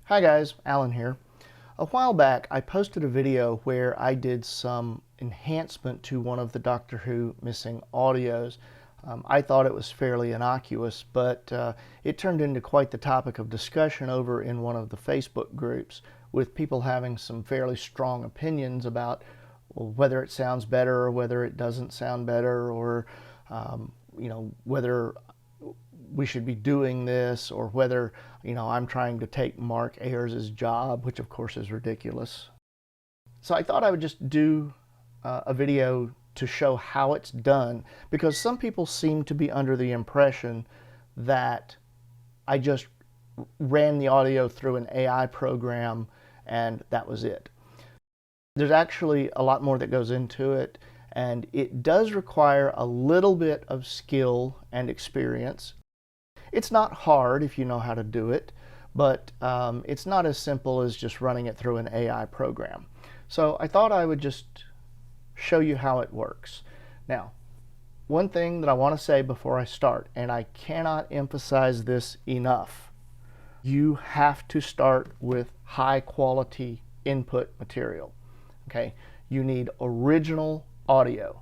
Hi guys, Alan here. A while back I posted a video where I did some enhancement to one of the Doctor Who missing audios. I thought it was fairly innocuous, but it turned into quite the topic of discussion over in one of the Facebook groups, with people having some fairly strong opinions about whether it sounds better or whether it doesn't sound better, or whether we should be doing this, or whether I'm trying to take Mark Ayers' job, which of course is ridiculous. So I thought I would just do a video to show how it's done, because some people seem to be under the impression that I just ran the audio through an AI program and that was it. There's actually a lot more that goes into it, and it does require a little bit of skill and experience. It's not hard if you know how to do it, but it's not as simple as just running it through an AI program. So I thought I would just show you how it works. Now, one thing that I want to say before I start, and I cannot emphasize this enough, you have to start with high quality input material. Okay, you need original audio.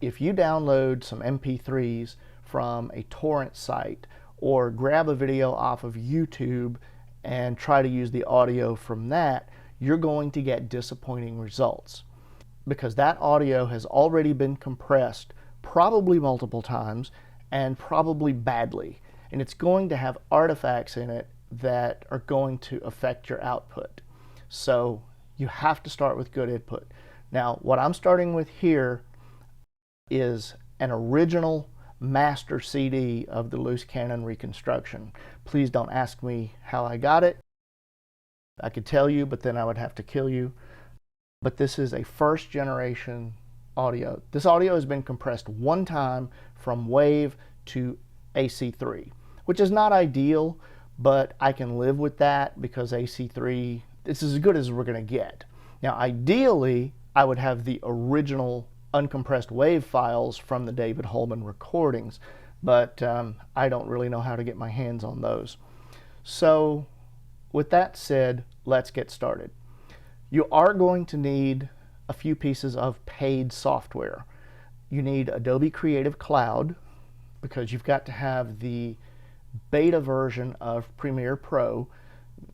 If you download some MP3s from a torrent site or grab a video off of YouTube and try to use the audio from that, you're going to get disappointing results, because that audio has already been compressed probably multiple times and probably badly, and it's going to have artifacts in it that are going to affect your output. So you have to start with good input. Now, what I'm starting with here is an original master CD of the Loose Cannon reconstruction. Please don't ask me how I got it. I could tell you, but then I would have to kill you. But this is a first generation audio. This audio has been compressed one time from WAVE to AC3, which is not ideal, but I can live with that because AC3, this is as good as we're going to get. Now, ideally, I would have the original uncompressed WAVE files from the David Holman recordings, but I don't really know how to get my hands on those. So with that said, let's get started. You are going to need a few pieces of paid software. You need Adobe Creative Cloud, because you've got to have the beta version of Premiere Pro.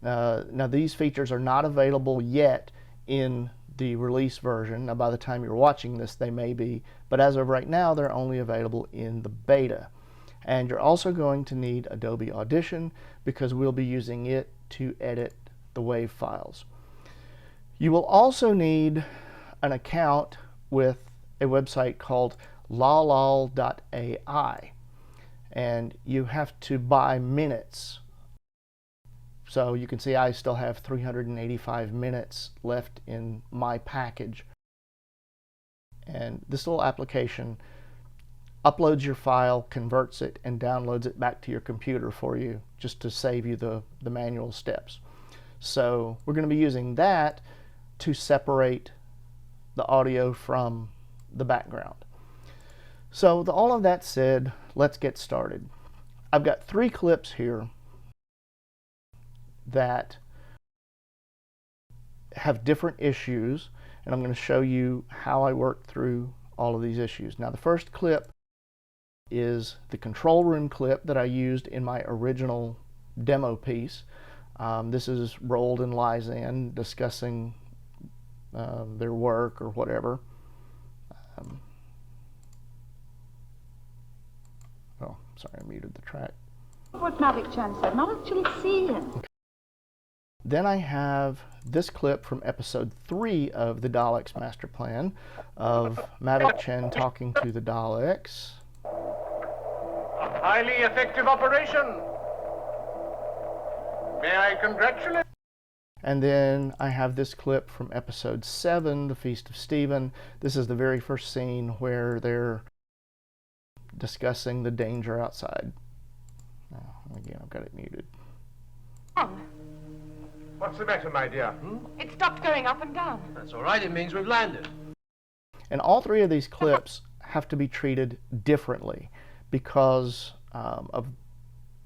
Now these features are not available yet in the release version. Now by the time you're watching this they may be, but as of right now they're only available in the beta. And you're also going to need Adobe Audition, because we'll be using it to edit the WAVE files. You will also need an account with a website called lalal.ai, and you have to buy minutes. So you can see I still have 385 minutes left in my package. And this little application uploads your file, converts it, and downloads it back to your computer for you, just to save you the manual steps. So we're going to be using that to separate the audio from the background. So with all of that said, let's get started. I've got 3 clips here that have different issues, and I'm going to show you how I work through all of these issues. Now the first clip is the control room clip that I used in my original demo piece. This is Roald and Lyzan discussing their work or whatever. Oh, sorry, I muted the track. What Mavik Chan said, not actually see him. Okay. Then I have this clip from episode 3 of the Daleks Masterplan of Mavik Chen talking to the Daleks. A highly effective operation. May I congratulate? And then I have this clip from episode 7, The Feast of Stephen. This is the very first scene where they're discussing the danger outside. Oh, again, I've got it muted. What's the matter, my dear? It stopped going up and down. That's all right, it means we've landed. And all 3 of these clips have to be treated differently because of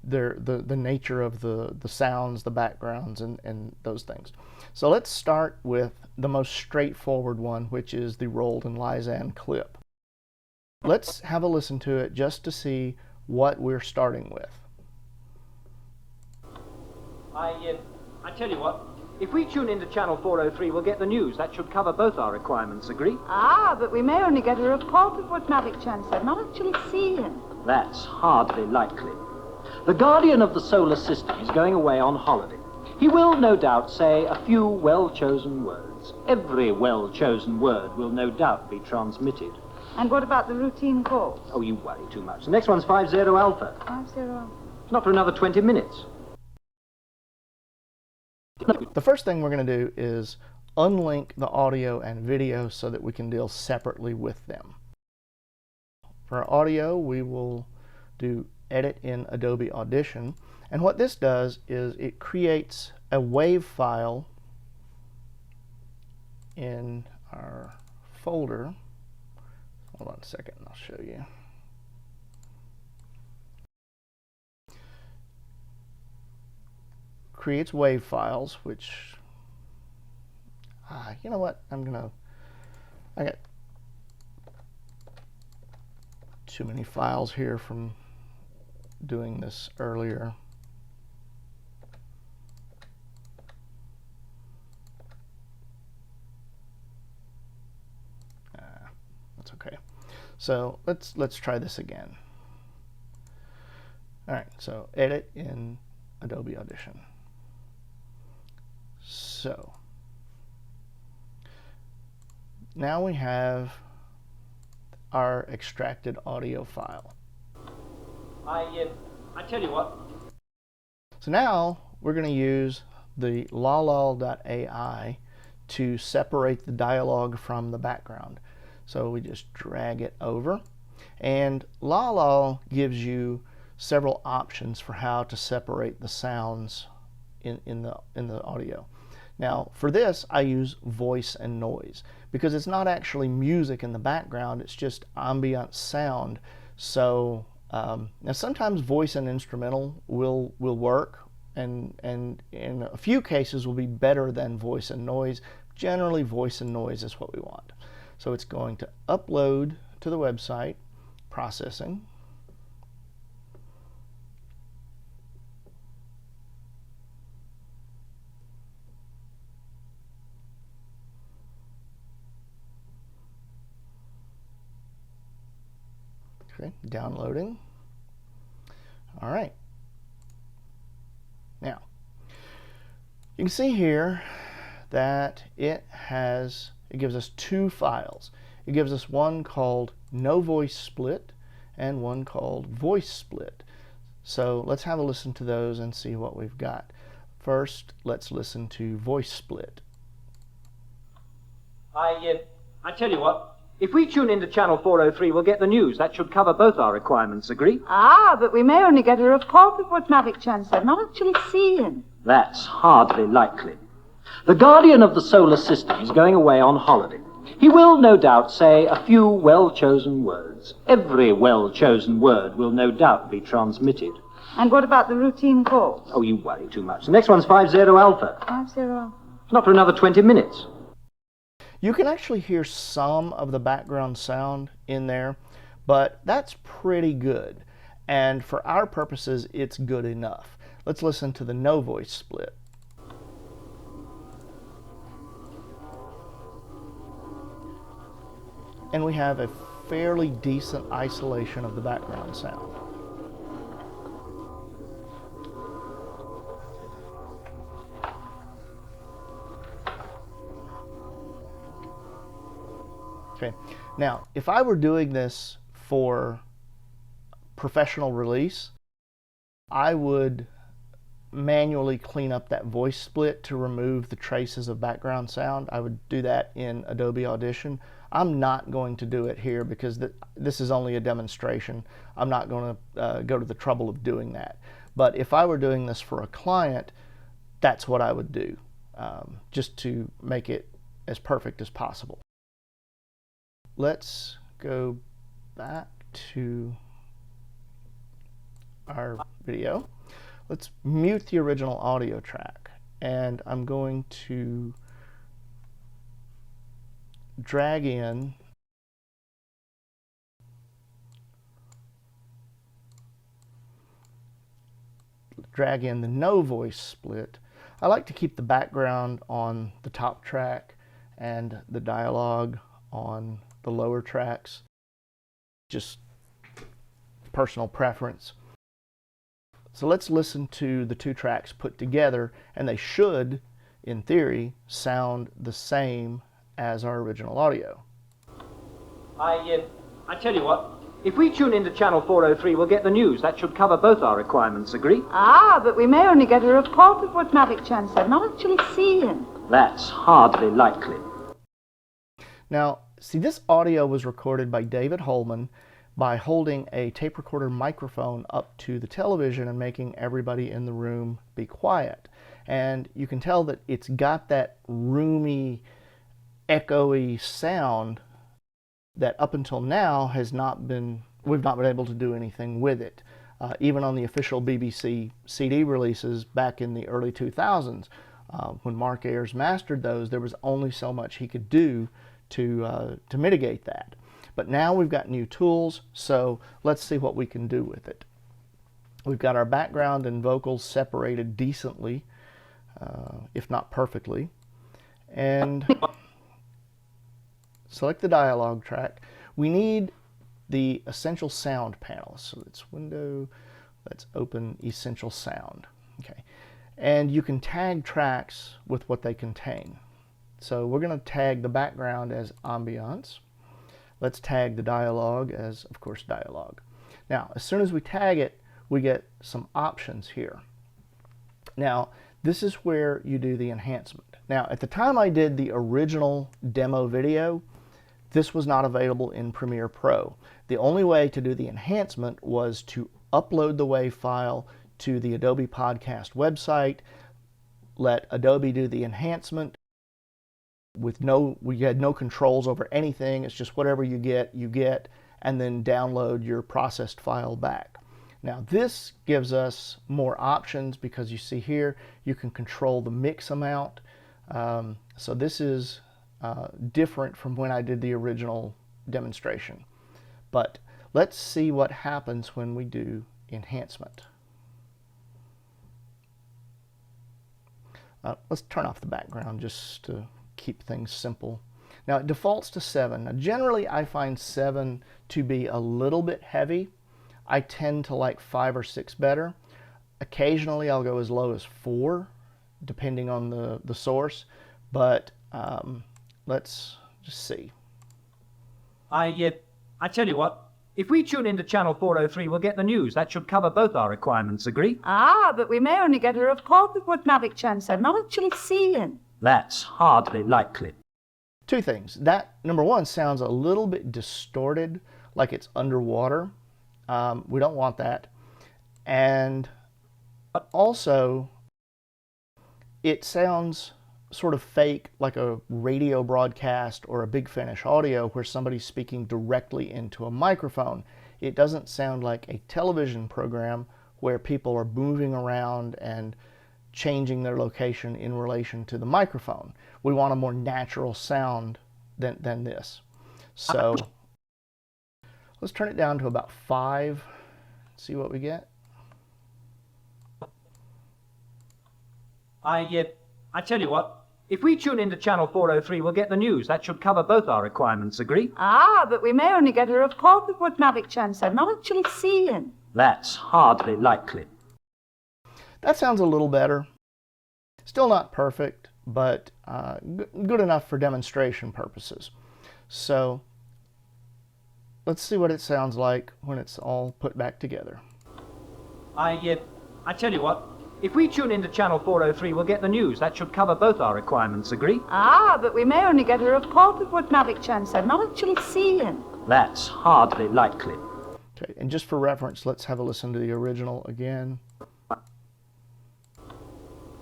the nature of the sounds, the backgrounds, and those things. So let's start with the most straightforward one, which is the Rolled and Lysan clip. Let's have a listen to it just to see what we're starting with. I tell you what, if we tune into channel 403, we'll get the news. That should cover both our requirements, agree? Ah, but we may only get a report of what Mavik Chan said, not actually see him. That's hardly likely. The guardian of the solar system is going away on holiday. He will, no doubt, say a few well-chosen words. Every well-chosen word will no doubt be transmitted. And what about the routine calls? Oh, you worry too much. The next one's 50 Alpha. 50 Alpha. It's not for another 20 minutes. The first thing we're going to do is unlink the audio and video so that we can deal separately with them. For our audio, we will do Edit in Adobe Audition, and what this does is it creates a WAV file in our folder. Hold on a second and I'll show you. Creates WAV files, which you know what, I got too many files here from doing this earlier. That's okay. So let's try this again. All right, so edit in Adobe Audition. So now we have our extracted audio file. I tell you what. So now we're going to use the lalal.ai to separate the dialogue from the background. So we just drag it over, and lalal gives you several options for how to separate the sounds in the audio. Now for this I use voice and noise because it's not actually music in the background, it's just ambient sound. So now sometimes voice and instrumental will work, and in a few cases will be better than voice and noise. Generally voice and noise is what we want. So it's going to upload to the website, processing. Okay, downloading. All right. Now, you can see here that it gives us two files. It gives us one called No Voice Split and one called Voice Split. So let's have a listen to those and see what we've got. First, let's listen to Voice Split. I tell you what, if we tune into channel 403, we'll get the news. That should cover both our requirements, agree? Ah, but we may only get a report of what Mavik Chan said, not actually see him. That's hardly likely. The guardian of the solar system is going away on holiday. He will, no doubt, say a few well-chosen words. Every well-chosen word will no doubt be transmitted. And what about the routine calls? Oh, you worry too much. The next one's 50 Alpha. 50 Alpha. It's not for another 20 minutes. You can actually hear some of the background sound in there, but that's pretty good. And for our purposes, it's good enough. Let's listen to the No Voice Split. And we have a fairly decent isolation of the background sound. Okay, now if I were doing this for professional release, I would manually clean up that voice split to remove the traces of background sound. I would do that in Adobe Audition. I'm not going to do it here because this is only a demonstration. I'm not going to go to the trouble of doing that. But if I were doing this for a client, that's what I would do, just to make it as perfect as possible. Let's go back to our video. Let's mute the original audio track, and I'm going to drag in the no voice split. I like to keep the background on the top track and the dialogue on the lower tracks. Just personal preference. So let's listen to the two tracks put together, and they should, in theory, sound the same as our original audio. I tell you what, if we tune into channel 403, we'll get the news. That should cover both our requirements, agree? Ah, but we may only get a report of what Maverick Chan said, not actually see him. That's hardly likely. Now, see, this audio was recorded by David Holman by holding a tape recorder microphone up to the television and making everybody in the room be quiet. And you can tell that it's got that roomy, echoey sound that up until now we've not been able to do anything with it. Even on the official BBC CD releases back in the early 2000s, when Mark Ayers mastered those, there was only so much he could do to mitigate that. But now we've got new tools, so let's see what we can do with it. We've got our background and vocals separated decently, if not perfectly. And select the dialogue track. We need the Essential Sound panel. So it's Window, let's open Essential Sound. Okay. And you can tag tracks with what they contain. So we're going to tag the background as ambiance. Let's tag the dialogue as, of course, dialogue. Now, as soon as we tag it, we get some options here. Now, this is where you do the enhancement. Now, at the time I did the original demo video, this was not available in Premiere Pro. The only way to do the enhancement was to upload the WAV file to the Adobe Podcast website, let Adobe do the enhancement. We had no controls over anything. It's just whatever you get, and then download your processed file back. Now this gives us more options because you see here you can control the mix amount. So this is different from when I did the original demonstration. But let's see what happens when we do enhancement. Let's turn off the background just to keep things simple. Now it defaults to 7. Now generally I find 7 to be a little bit heavy. I tend to like 5 or 6 better. Occasionally I'll go as low as 4 depending on the source, but let's just see. I tell you what, if we tune into channel 403, we'll get the news. That should cover both our requirements, agree? Ah, but we may only get a report of what Maverick Chan said, not actually see him. That's hardly likely. Two things. That, number one, sounds a little bit distorted, like it's underwater. We don't want that. And also, it sounds sort of fake, like a radio broadcast or a Big Finish audio where somebody's speaking directly into a microphone. It doesn't sound like a television program where people are moving around and changing their location in relation to the microphone. We want a more natural sound than this. So let's turn it down to about 5, see what we get. I tell you what, if we tune into channel 403, we'll get the news. That should cover both our requirements, agree? Ah, but we may only get a report of what Maverick Chan said, not actually see him. That's hardly likely. That sounds a little better. Still not perfect, but good enough for demonstration purposes. So let's see what it sounds like when it's all put back together. I tell you what, if we tune into channel 403, we'll get the news. That should cover both our requirements, agree? Ah, but we may only get a report of what Maverick Chan said, not actually see him. That's hardly likely. Okay, and just for reference, let's have a listen to the original again.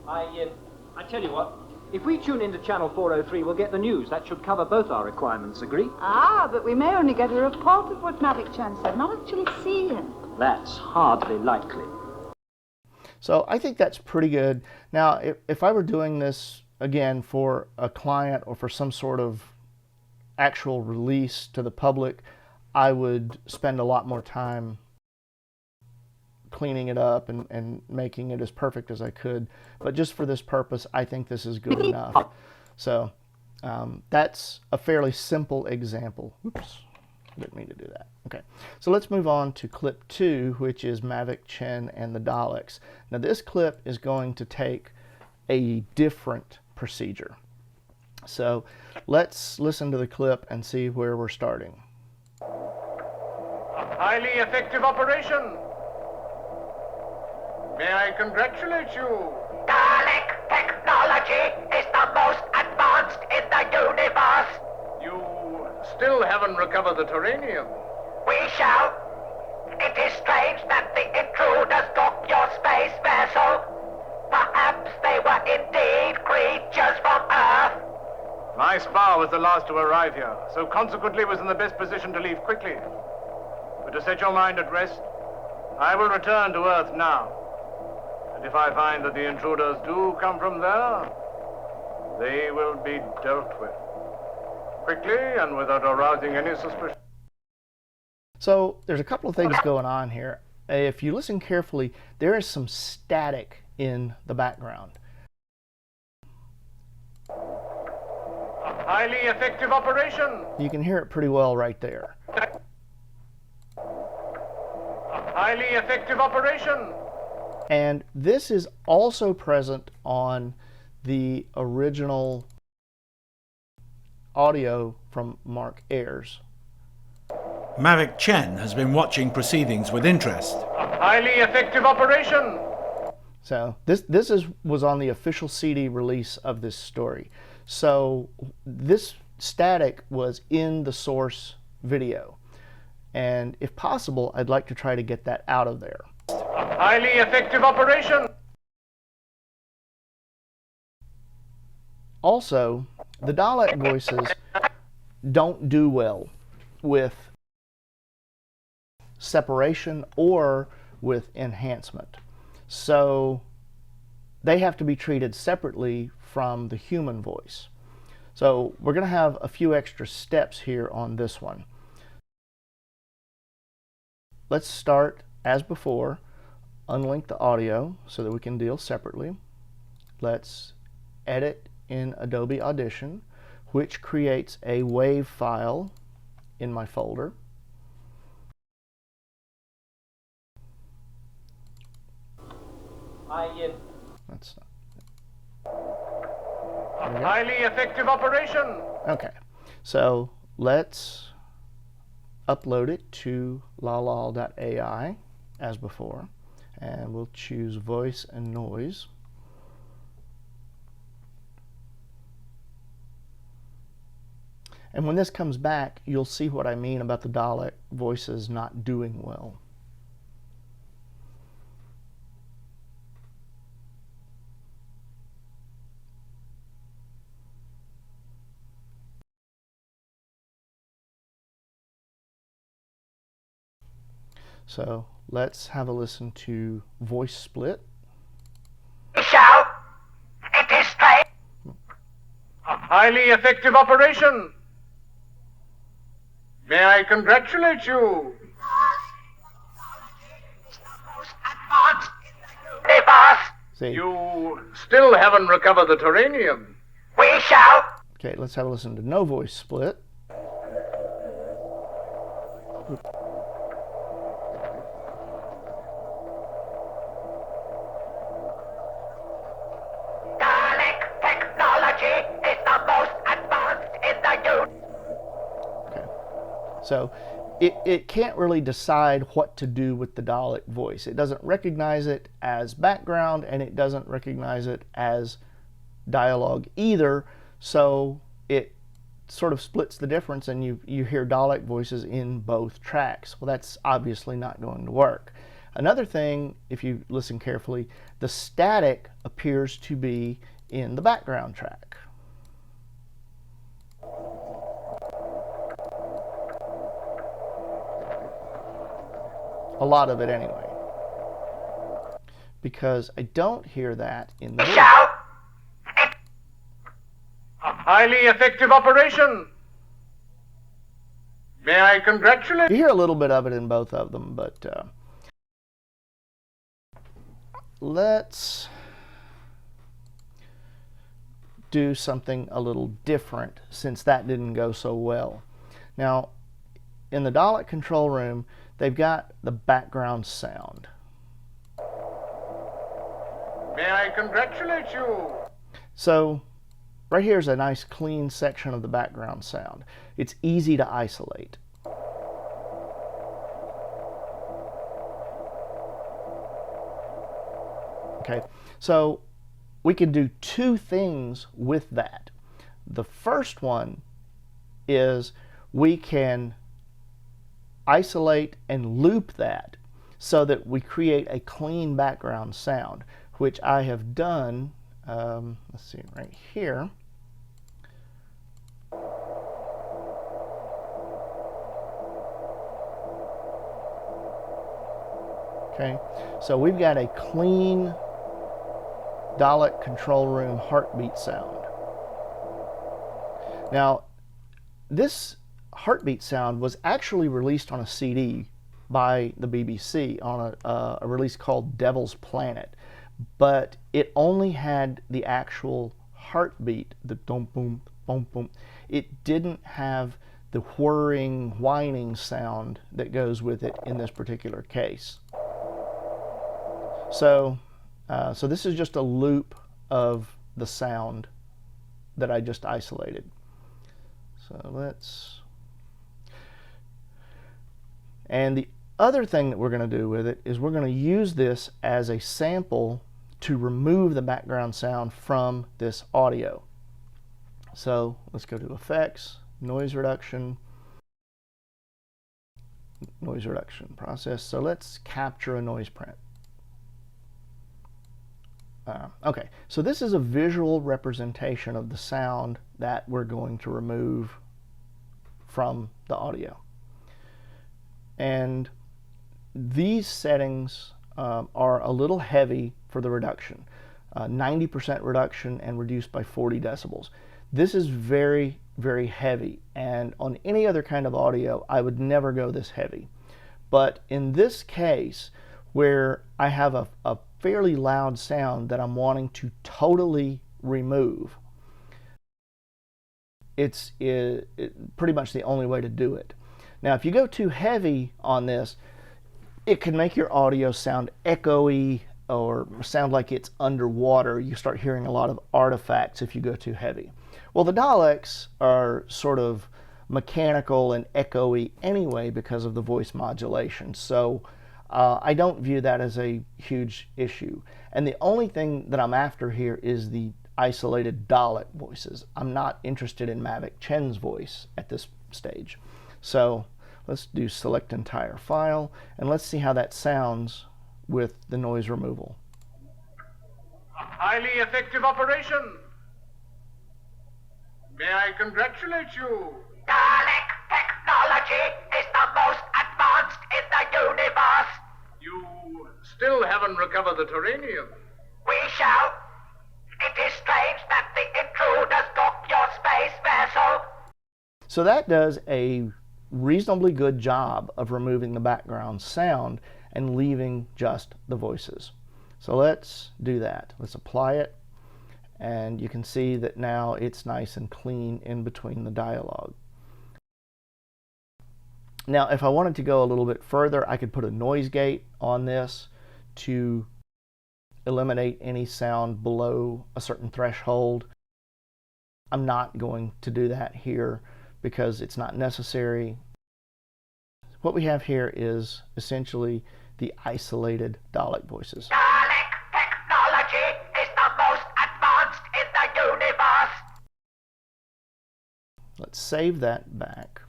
I tell you what, if we tune into channel 403, we'll get the news. That should cover both our requirements, agree? Ah, but we may only get a report of what Maverick Chan said, not actually see him. That's hardly likely. So I think that's pretty good. Now, if I were doing this, again, for a client or for some sort of actual release to the public, I would spend a lot more time cleaning it up and making it as perfect as I could. But just for this purpose, I think this is good enough. So that's a fairly simple example. Oops, didn't mean to do that. Okay, so let's move on to clip 2, which is Mavic Chen and the Daleks. Now this clip is going to take a different procedure. So let's listen to the clip and see where we're starting. A highly effective operation. May I congratulate you? Dalek technology is the most advanced in the universe. You still haven't recovered the terranium. We shall. It is strange that the intruders took your space vessel. Perhaps they were indeed creatures from Earth. My spar was the last to arrive here, so consequently was in the best position to leave quickly. But to set your mind at rest, I will return to Earth now. And if I find that the intruders do come from there, they will be dealt with. Quickly and without arousing any suspicion. So there's a couple of things going on here. If you listen carefully, there is some static in the background. A highly effective operation. You can hear it pretty well right there. A highly effective operation. And this is also present on the original audio from Mark Ayers. Mavic Chen has been watching proceedings with interest. A highly effective operation. So this was on the official CD release of this story. So this static was in the source video. And if possible, I'd like to try to get that out of there. A highly effective operation. Also, the Dalek voices don't do well with separation or with enhancement. So they have to be treated separately from the human voice. So we're going to have a few extra steps here on this one. Let's start, as before, unlink the audio so that we can deal separately. Let's edit in Adobe Audition, which creates a WAV file in my folder. That's not. A highly effective operation. Okay, so let's upload it to lalal.ai as before, and we'll choose voice and noise. And when this comes back, you'll see what I mean about the Dalek voices not doing well. So let's have a listen to voice split. We shall. It is strange. A highly effective operation. May I congratulate you? It's the most advanced in the universe. See? You still haven't recovered the terranium. We shall. Okay, let's have a listen to no voice split. Dalek technology is the most advanced in the universe. Okay. So it can't really decide what to do with the Dalek voice. It doesn't recognize it as background, and it doesn't recognize it as dialogue either. So it sort of splits the difference, and you hear Dalek voices in both tracks. Well, that's obviously not going to work. Another thing, if you listen carefully, the static appears to be in the background track. A lot of it anyway. Because I don't hear that in the voice. Shout! A highly effective operation. May I congratulate You hear a little bit of it in both of them, but let's do something a little different since that didn't go so well. Now, in the Dalek control room, they've got the background sound. May I congratulate you? So, right here is a nice clean section of the background sound. It's easy to isolate. Okay, so we can do two things with that. The first one is we can isolate and loop that so that we create a clean background sound, which I have done, let's see, right here. Okay, so we've got a clean Dalek control room heartbeat sound. Now, this heartbeat sound was actually released on a CD by the BBC on a release called Devil's Planet, but it only had the actual heartbeat, the dum boom, boom boom. It didn't have the whirring, whining sound that goes with it in this particular case. So this is just a loop of the sound that I just isolated. So let's... And the other thing that we're going to do with it is we're going to use this as a sample to remove the background sound from this audio. So let's go to Effects, Noise Reduction Process. So let's capture a noise print. Okay, so this is a visual representation of the sound that we're going to remove from the audio. And these settings are a little heavy for the reduction. 90% reduction and reduced by 40 decibels. This is very, very heavy, and on any other kind of audio I would never go this heavy. But in this case, where I have a fairly loud sound that I'm wanting to totally remove, it's pretty much the only way to do it. Now, if you go too heavy on this, it can make your audio sound echoey or sound like it's underwater. You start hearing a lot of artifacts if you go too heavy. Well, the Daleks are sort of mechanical and echoey anyway because of the voice modulation. So I don't view that as a huge issue. And the only thing that I'm after here is the isolated Dalek voices. I'm not interested in Mavic Chen's voice at this stage. So let's do select entire file, and let's see how that sounds with the noise removal. A highly effective operation. May I congratulate you? Dalek technology is the most advanced in the universe. You still haven't recovered the Terranium. We shall. It is strange that the intruders took your space vessel. So that does a reasonably good job of removing the background sound and leaving just the voices. So let's do that. Let's apply it, and you can see that now it's nice and clean in between the dialogue. Now, if I wanted to go a little bit further, I could put a noise gate on this to eliminate any sound below a certain threshold. I'm not going to do that here because it's not necessary. What we have here is essentially the isolated Dalek voices. Dalek technology is the most advanced in the universe. Let's save that back.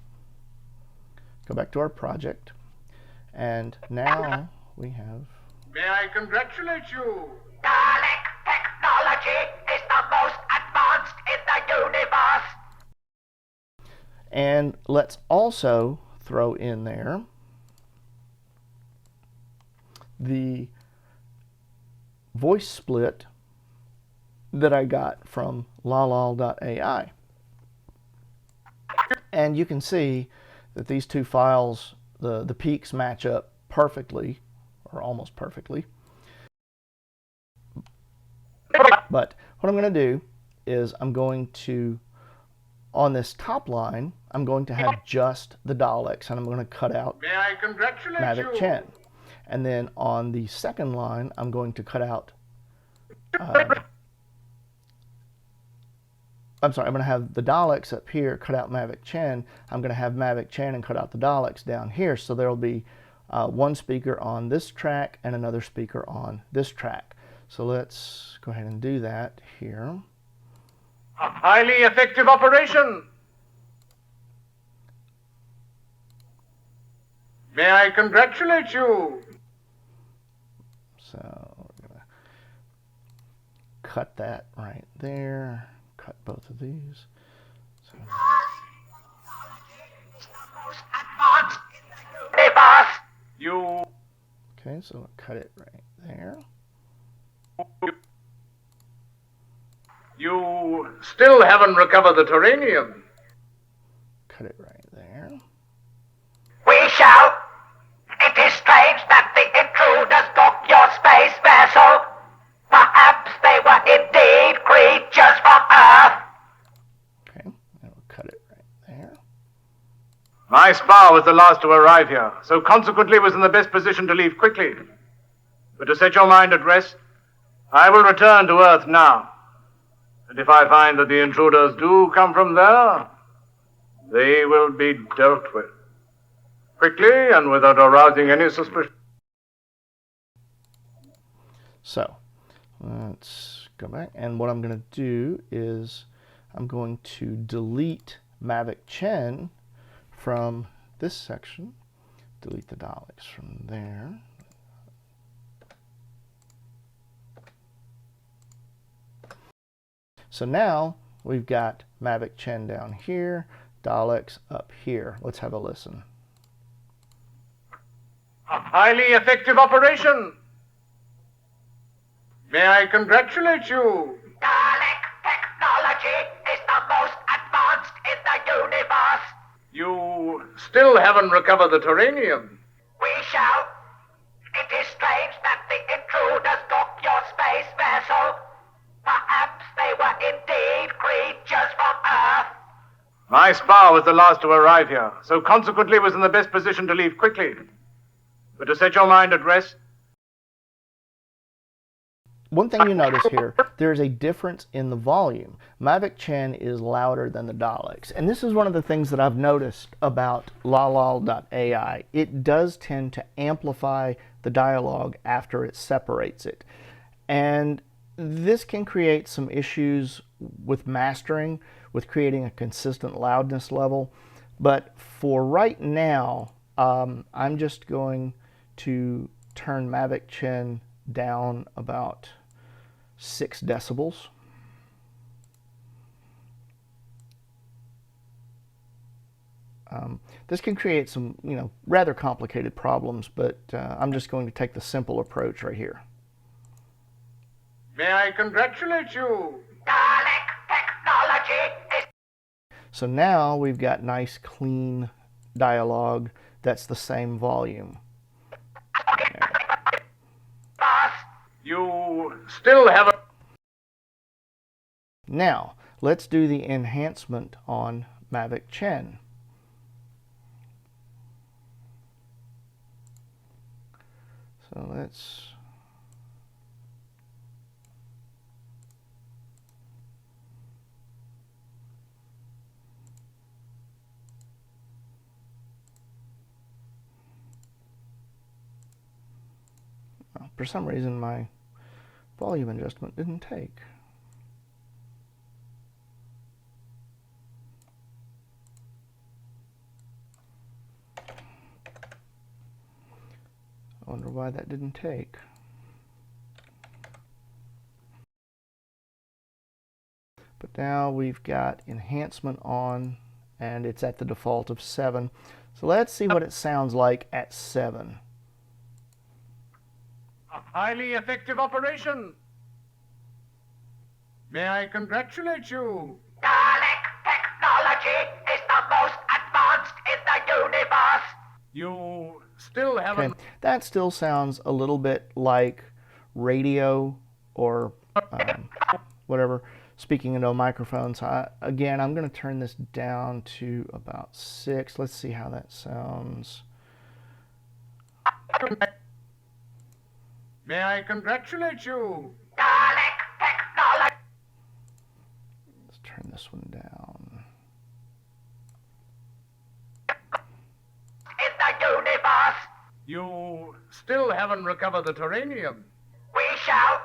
Go back to our project, and now we have... May I congratulate you? Dalek technology is the most advanced in the universe. And let's also throw in there the voice split that I got from lalal.ai. And you can see that these two files, the peaks match up perfectly, or almost perfectly. But what I'm going to do is I'm going to, on this top line, I'm going to have just the Daleks, and I'm going to cut out May I congratulate Mavic you? Chen. And then on the second line, I'm going to cut out, I'm going to have the Daleks up here, cut out Mavic Chen. I'm going to have Mavic Chen and cut out the Daleks down here. So there will be one speaker on this track and another speaker on this track. So let's go ahead and do that here. A highly effective operation. May I congratulate you? So we're going to cut that right there. Cut both of these. So. You Okay, so I'll cut it right there. You still haven't recovered the Terranium. Cut it right there. We shall. It is strange that the intruders took your space vessel. Perhaps they were indeed creatures from Earth. Okay, and we'll cut it right there. My spar was the last to arrive here, so consequently was in the best position to leave quickly. But to set your mind at rest, I will return to Earth now. And if I find that the intruders do come from there, they will be dealt with. Quickly and without arousing any suspicion. So, let's go back. And what I'm going to do is I'm going to delete Mavic Chen from this section. Delete the Daleks from there. So now we've got Mavic Chen down here, Daleks up here. Let's have a listen. A highly effective operation. May I congratulate you? Dalek technology is the most advanced in the universe. You still haven't recovered the Terranium. We shall. It is strange that the intruders took your space vessel. Perhaps they were indeed creatures from Earth. My spar was the last to arrive here, so consequently was in the best position to leave quickly. But to set your mind at rest. One thing you notice here, there's a difference in the volume. Mavic Chen is louder than the Daleks. And this is one of the things that I've noticed about lalal.ai. It does tend to amplify the dialogue after it separates it. And this can create some issues with mastering, with creating a consistent loudness level. But for right now, I'm just going to turn Mavic Chen down about 6 decibels. This can create some, rather complicated problems, but I'm just going to take the simple approach right here. May I congratulate you? Dalek technology is... So now we've got nice, clean dialogue that's the same volume. You still haven't... Now, let's do the enhancement on Mavic Chen. So let's... For some reason, my volume adjustment didn't take. I wonder why that didn't take. But now we've got enhancement on, and it's at the default of 7. So let's see what it sounds like at 7. A highly effective operation. May I congratulate you? Dalek technology is the most advanced in the universe. You still haven't... Okay, that still sounds a little bit like radio or whatever, speaking into a microphone. So again, I'm going to turn this down to about 6. Let's see how that sounds. May I congratulate you? Dalek technology. Let's turn this one down. In the universe. You still haven't recovered the terranium. We shall.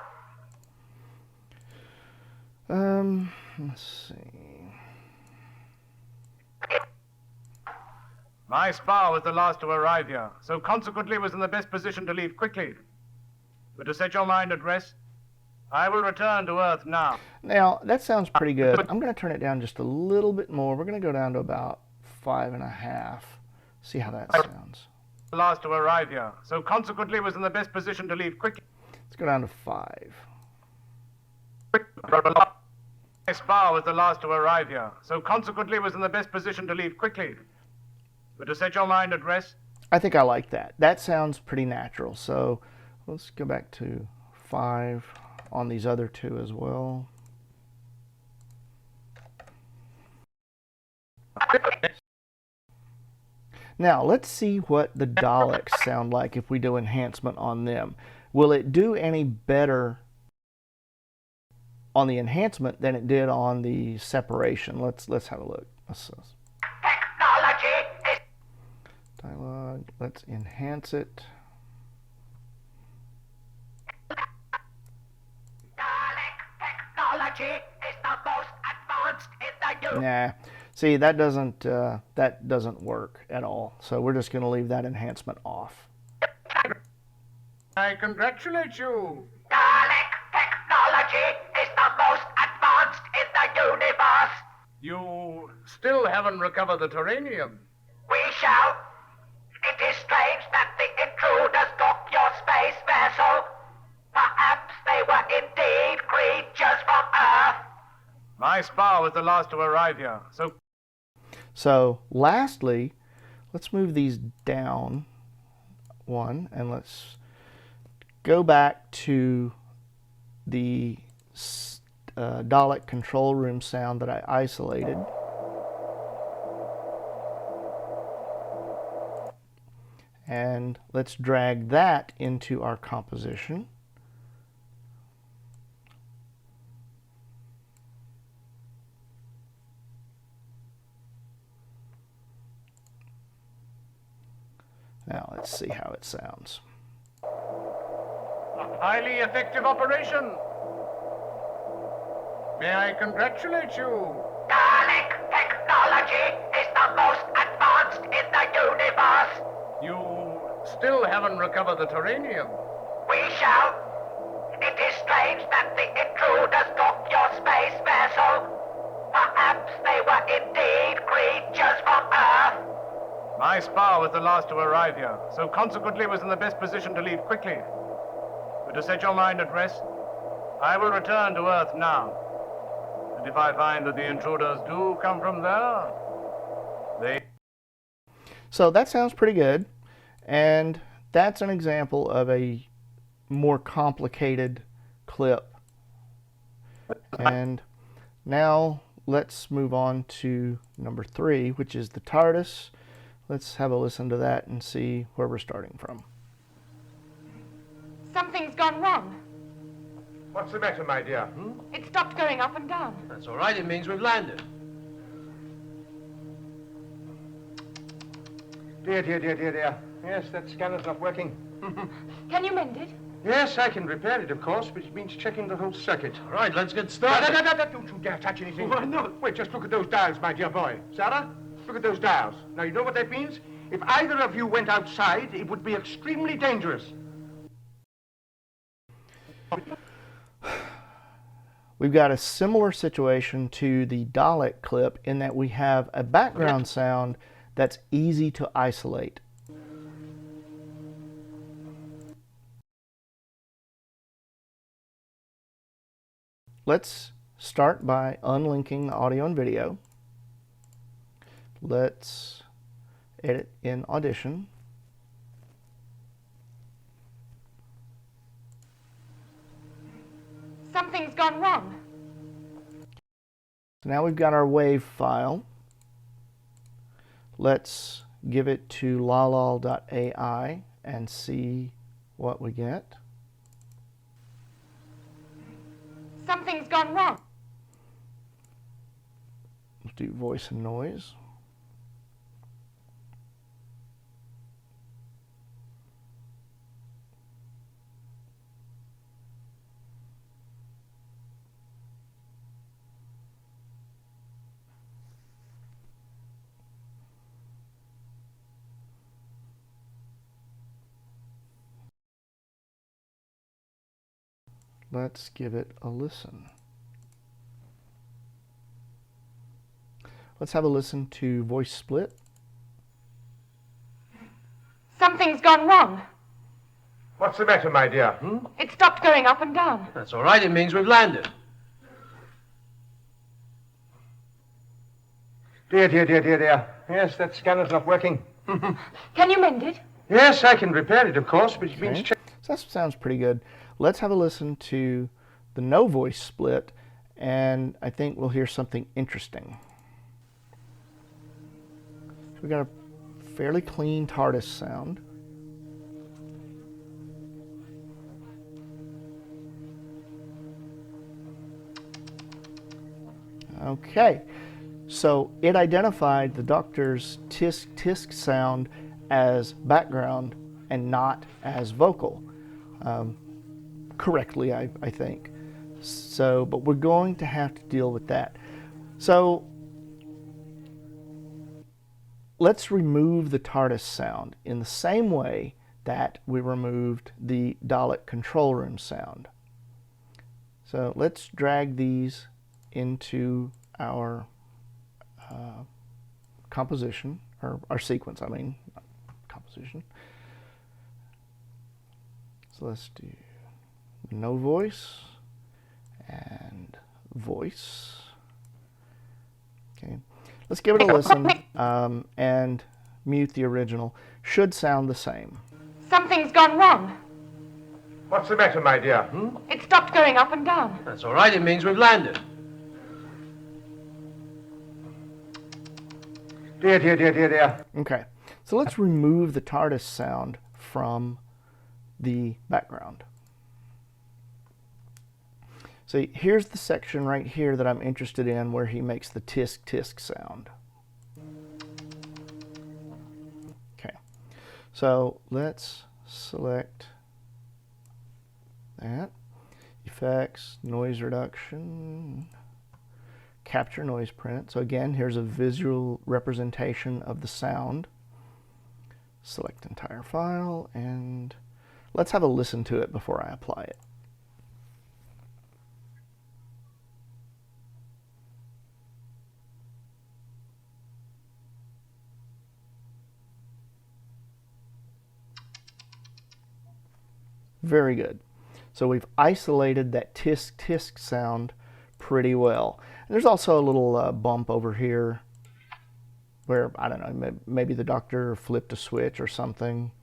Let's see. My spar was the last to arrive here, so consequently was in the best position to leave quickly. But to set your mind at rest, I will return to Earth now. Now, that sounds pretty good. I'm going to turn it down just a little bit more. We're going to go down to about 5.5. See how that sounds. The last to arrive here, so consequently was in the best position to leave quickly. Let's go down to 5. My spar was the last to arrive here, so consequently was in the best position to leave quickly. But to set your mind at rest, I think I like that. That sounds pretty natural. So let's go back to 5 on these other 2 as well. Now let's see what the Daleks sound like if we do enhancement on them. Will it do any better on the enhancement than it did on the separation? Let's have a look. Technology is. Dialogue. Let's enhance it. Dalek technology is the most advanced in the universe. Nah. See, that doesn't work at all. So we're just going to leave that enhancement off. I congratulate you. Dalek technology is the most advanced in the universe. You still haven't recovered the terranium. We shall. It is strange that the intruders took your space vessel. Perhaps they were indeed creatures from Earth. My spar was the last to arrive here, So lastly, let's move these down 1 and let's go back to the Dalek control room sound that I isolated. And let's drag that into our composition. Now let's see how it sounds. A highly effective operation. May I congratulate you? Dalek technology is the most advanced in the universe. You still haven't recovered the terranium. We shall. It is strange that the intruders took your space vessel. Perhaps they were indeed creatures from Earth. My spar was the last to arrive here, so consequently was in the best position to leave quickly. But to set your mind at rest, I will return to Earth now. And if I find that the intruders do come from there, So that sounds pretty good, and that's an example of a more complicated clip. And now let's move on to number 3, which is the TARDIS. Let's have a listen to that and see where we're starting from. Something's gone wrong. What's the matter, my dear? It stopped going up and down. That's all right. It means we've landed. Dear. Yes, that scanner's not working. Can you mend it? Yes, I can repair it, of course, but it means checking the whole circuit. All right, let's get started. No, don't you dare touch anything. Why not? Wait, just look at those dials, my dear boy. Sarah, look at those dials. Now, you know what that means? If either of you went outside, it would be extremely dangerous. We've got a similar situation to the Dalek clip in that we have a background sound that's easy to isolate. let's start by unlinking the audio and video. Let's edit in Audition. Something's gone wrong. So now we've got our WAV file. Let's give it to lalal.ai and see what we get. Something's gone wrong. Let's do voice and noise. Let's give it a listen. Let's have a listen to voice split. Something's gone wrong. What's the matter, my dear? It stopped going up and down. That's all right. It means we've landed. Dear, dear, dear, dear, dear. Yes, that scanner's not working. Can you mend it? Yes, I can repair it, of course, but it means... Okay. So that sounds pretty good. Let's have a listen to the no voice split, and I think we'll hear something interesting. So we got a fairly clean TARDIS sound. Okay, so it identified the Doctor's tisk tisk sound as background and not as vocal. Correctly, I think. So, but we're going to have to deal with that. So, let's remove the TARDIS sound in the same way that we removed the Dalek control room sound. So, let's drag these into our composition, or our sequence, I mean, not composition. So let's do no voice and voice. Okay, let's give it a listen and mute the original. Should sound the same. Something's gone wrong. What's the matter, my dear? It stopped going up and down. That's all right. It means we've landed. Dear, dear, dear, dear, dear. Okay, so let's remove the TARDIS sound from the background. So here's the section right here that I'm interested in where he makes the tisk tisk sound. Okay, so let's select that. Effects, noise reduction, capture noise print. So again, here's a visual representation of the sound. Select entire file, and let's have a listen to it before I apply it. Very good. So we've isolated that tisk tisk sound pretty well. And there's also a little bump over here where, I don't know, maybe the Doctor flipped a switch or something.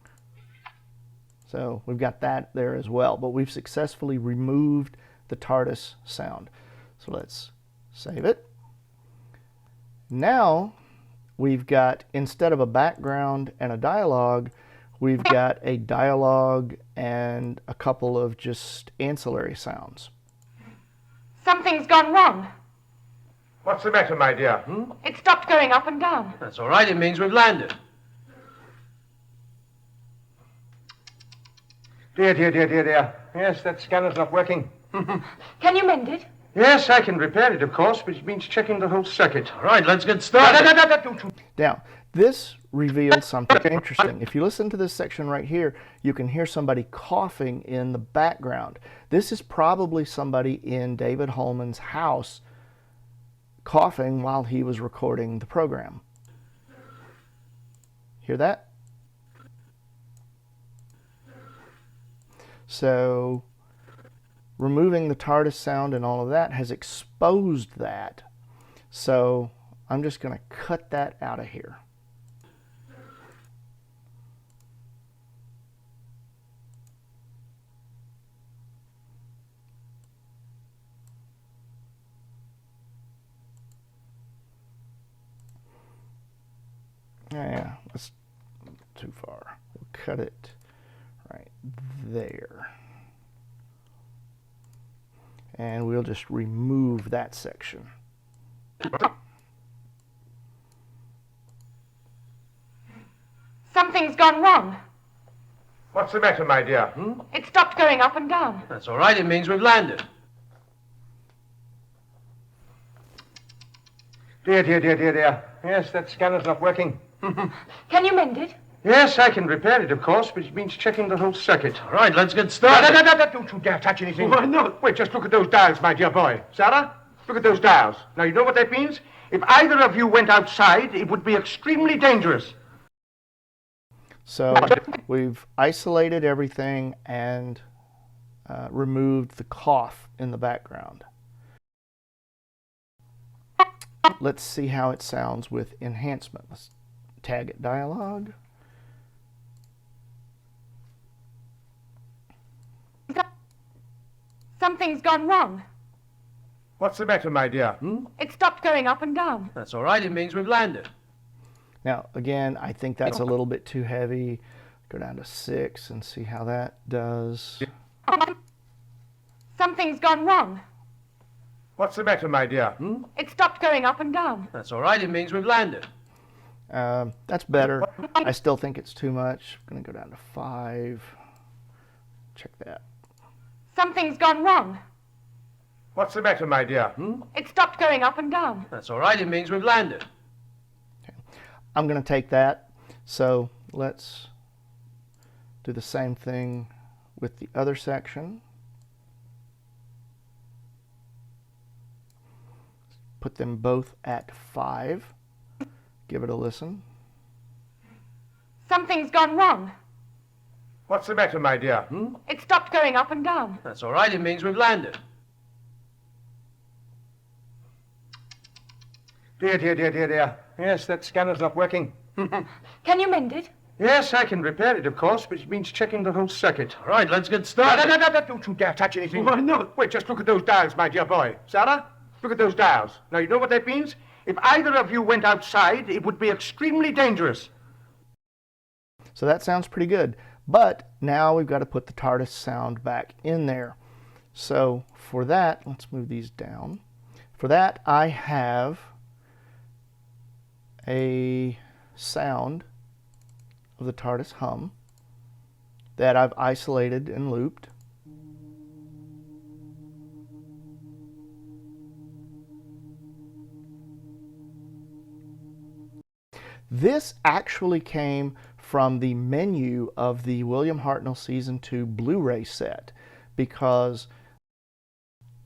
So we've got that there as well. But we've successfully removed the TARDIS sound. So let's save it. Now we've got, instead of a background and a dialogue, we've got a dialogue and a couple of just ancillary sounds. Something's gone wrong. What's the matter, my dear? It stopped going up and down. That's all right. It means we've landed. Dear, dear, dear, dear, dear. Yes, that scanner's not working. Can you mend it? Yes, I can repair it, of course, but it means checking the whole circuit. All right, let's get started. Now, this reveals something interesting. If you listen to this section right here, you can hear somebody coughing in the background. This is probably somebody in David Holman's house coughing while he was recording the program. Hear that? So removing the TARDIS sound and all of that has exposed that. So I'm just going to cut that out of here. Yeah, that's too far. We'll cut it right there. And we'll just remove that section. Something's gone wrong. What's the matter, my dear? It stopped going up and down. That's all right. It means we've landed. Dear, dear, dear, dear, dear. Yes, that scanner's not working. Can you mend it? Yes, I can repair it, of course, but it means checking the whole circuit. All right, let's get No, started. no, no, no, don't you dare touch anything. Why not? Wait, just look at those dials, my dear boy. Sarah, look at those dials. Now, you know what that means? If either of you went outside, it would be extremely dangerous. So we've isolated everything and removed the cough in the background. Let's see how it sounds with enhancement. Let's tag it dialogue. Something's gone wrong. What's the matter, my dear? It stopped going up and down. That's all right. It means we've landed. Now, again, I think that's a little bit too heavy. Go down to 6 and see how that does. Something's gone wrong. What's the matter, my dear? It stopped going up and down. That's all right. It means we've landed. That's better. I still think it's too much. I'm going to go down to 5. Check that. Something's gone wrong. What's the matter, my dear? It stopped going up and down. That's all right. It means we've landed. I'm going to take that. So let's do the same thing with the other section. Put them both at 5. Give it a listen. Something's gone wrong. What's the matter, my dear? It stopped going up and down. That's all right. It means we've landed. Dear, dear, dear, dear, dear. Yes, that scanner's not working. Can you mend it? Yes, I can repair it, of course, but it means checking the whole circuit. All right, let's get No, started. no, no, no, don't you dare touch anything. Why not? Wait, just look at those dials, my dear boy. Sarah, look at those dials. Now, you know what that means? If either of you went outside, it would be extremely dangerous. So that sounds pretty good. But now we've got to put the TARDIS sound back in there. So for that, let's move these down. For that, I have a sound of the TARDIS hum that I've isolated and looped. This actually came from the menu of the William Hartnell Season 2 Blu-ray set, because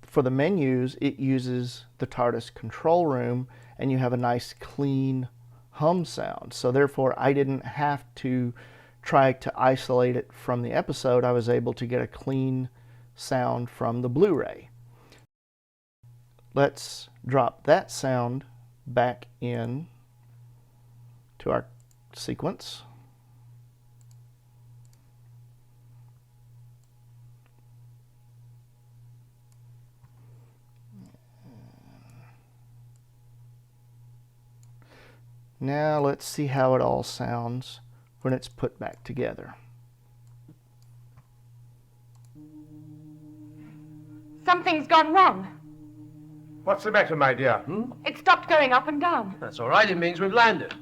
for the menus it uses the TARDIS control room and you have a nice clean hum sound. So therefore I didn't have to try to isolate it from the episode. I was able to get a clean sound from the Blu-ray. Let's drop that sound back in to our sequence. Now let's see how it all sounds when it's put back together. Something's gone wrong. What's the matter, my dear? It stopped going up and down. That's all right. It means we've landed.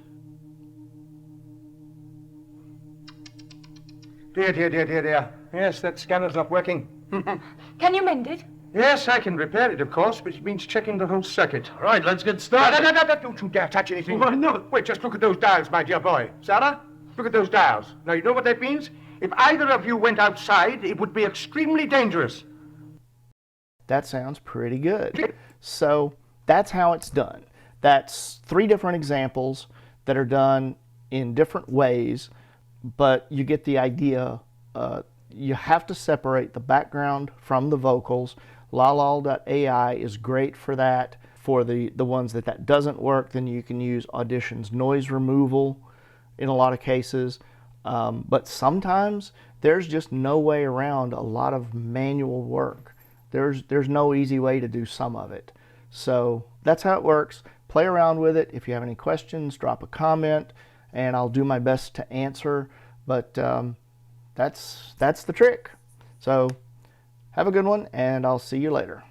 Dear, dear, dear, dear, dear. Yes, that scanner's not working. Can you mend it? Yes, I can repair it, of course, but it means checking the whole circuit. All right, let's get No, started. no, no, no, don't you dare touch anything. Why not? Wait, just look at those dials, my dear boy. Sarah, look at those dials. Now, you know what that means? If either of you went outside, it would be extremely dangerous. That sounds pretty good. So that's how it's done. That's 3 different examples that are done in different ways, but you get the idea you have to separate the background from the vocals. LaLal.ai is great for that. For the ones that doesn't work, then you can use Audition's noise removal in a lot of cases. But sometimes there's just no way around a lot of manual work. There's no easy way to do some of it. So that's how it works. Play around with it. If you have any questions, drop a comment, and I'll do my best to answer. But that's the trick. So have a good one, and I'll see you later.